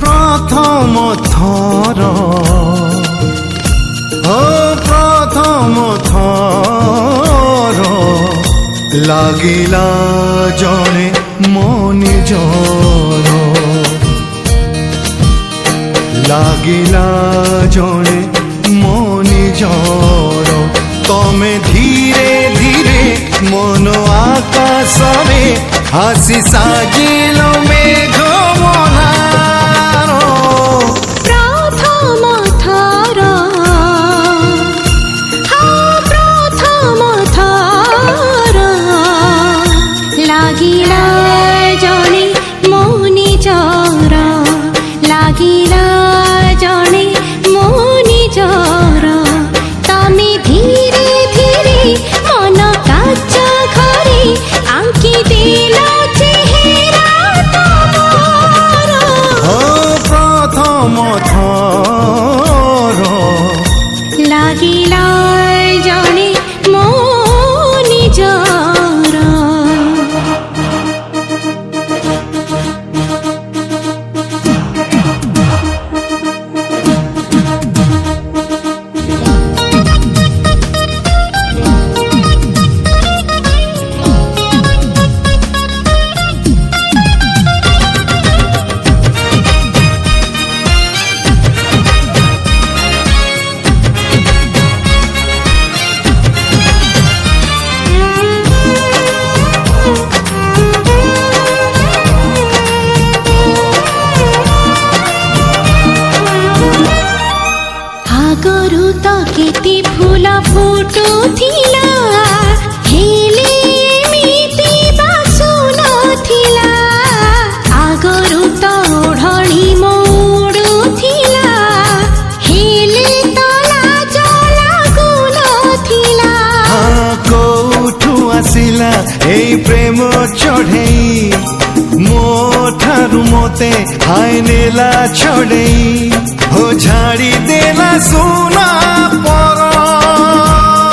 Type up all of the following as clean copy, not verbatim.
प्रथम थर प्रथम थर लागिला जणे मो निजर लागिला जणे मो निजर तमे धीरे धीरे मन आकाश में हासी साजिल मेघ केती फूल फुटुथिला हेले एमिति बासुनथिला आगरु त ओढणी मोडुथिला हेले तला जला गुनथिला कोठु आसिला ए प्रेम चढ़ई मो ठारु मोते हाय नेला छड़ई हो झाड़ी देला सुना पर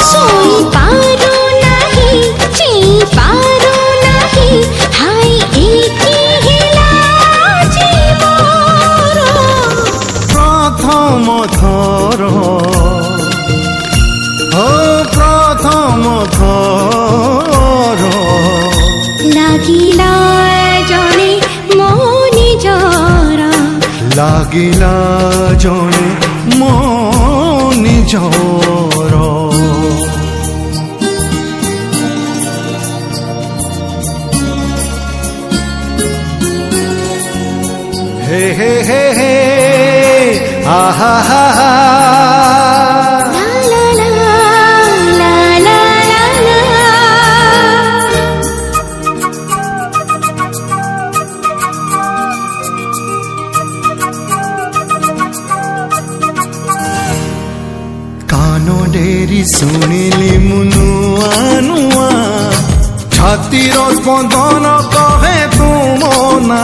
सोई पारू नहीं चेई पारू नहीं हाय एकी हेला जीवर प्रथम थर प्रथम थर लागिला जणे मो निजर लागिला जणे मो निजर हे हे हे हे आहा हा हा ला ला ला ला ला ला कानो डेरी सुनिली मुनुआ नुआ छातीर स्पंदन कहे तुम ना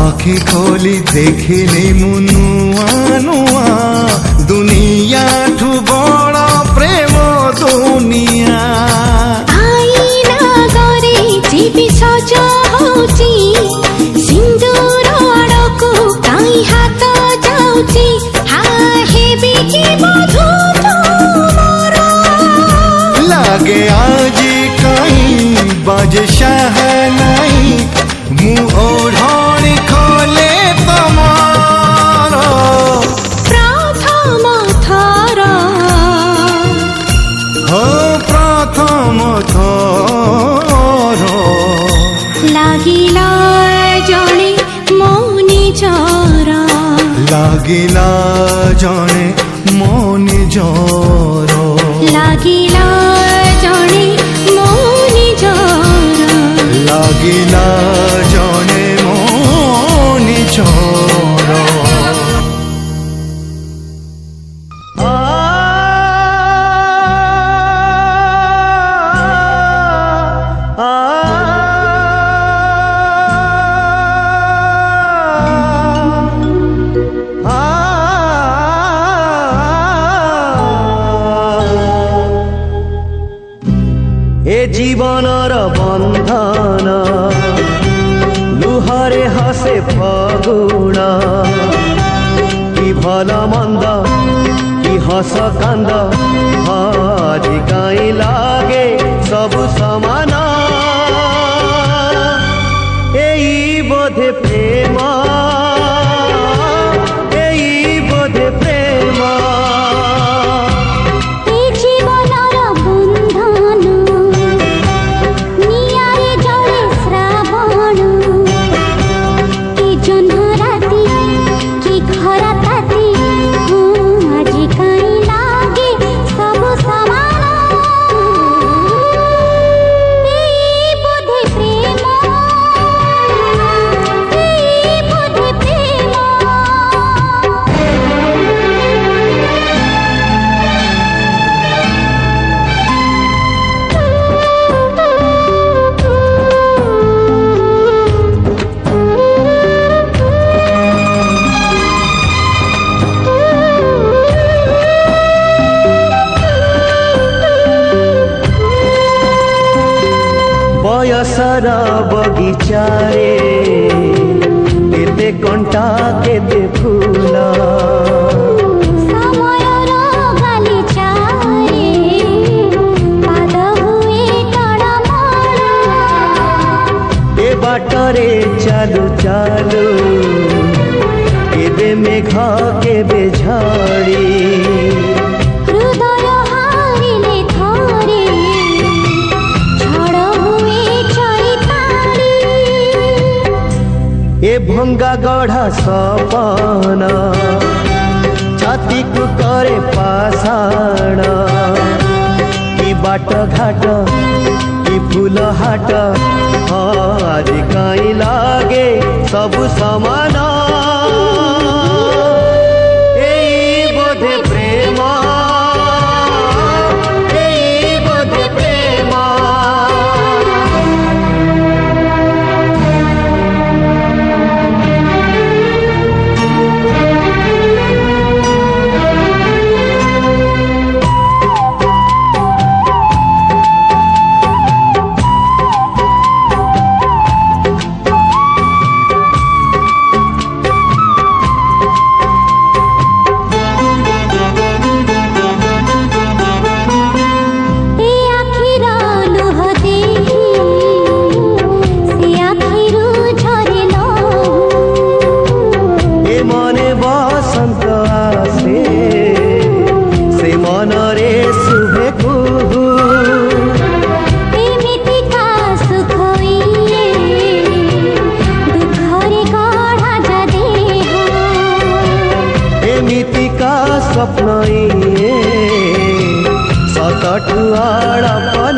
आखि खोली देखिली मुनुआ नुआ दुनिया ठु बड़ प्रेम दुनिया आईना गरे जीवी सज होची सिंदूर आड़कू काई हाथ जाउची हा हेबी की मधु तुमर लागे आज कहीं बाजे शहनाई मुँह ओढ़ानी खोले तमार प्रथम थर हो प्रथम थर लागिला जणे मो निजर लागिला जणे मो निजर लागिला जणे मो निजर लागिला जणे मो निजर জীবনর বন্ধন লুহরে হাসে ফাগুণ কি ভাল মন্দ কি হস কান্দ আজি কাই লাগে সবু সমান এই বোধে প্রেম এই বোধে প্রেম এই জীবনর বন্ধন নিয়ারে জলে শ্রাবণ কি জহ্ন রাতি কি খরা তাতি আজি কাই লাগে সবু সমান এই বোধে প্রেম এই বোধে প্রেম বয়সর বগিচারে কেতে কণ্টা কেতে ফুল ସମୟର ଗାଲିଚାରେ ପାଦ ହୁଏ ଟଳମଳ এ বাটরে চালু চালু কেবে মেঘ কেবে ঝড়ি ହୃଦୟ ହାରିଲେ ଥରେ ଝଡ଼ ହୁଏ ଚୈତାଳି এ ভঙ্গা গঢ়া সপন ছাতিকু করে পাষাণ কি বাট ঘাট কি ফুল হাট আজ কাই লাগে সবু সমান এই বোধে প্রেম এই বোধে প্রেম ଏ ଆଖିର ଲୁହ ଦେଖି ସେ ଆଖିରୁ ଝରେ ଲହୁ এ মনে বসন্ত আসে সে মনরে শুভে কুহু ଏମିତିକା ସୁଖ ଇଏ ଦୁଃଖରେ ଗଢ଼ା ଯା ଦେହ এমিতিকা স্বপ্ন ইয়ে সতঠু আড়পন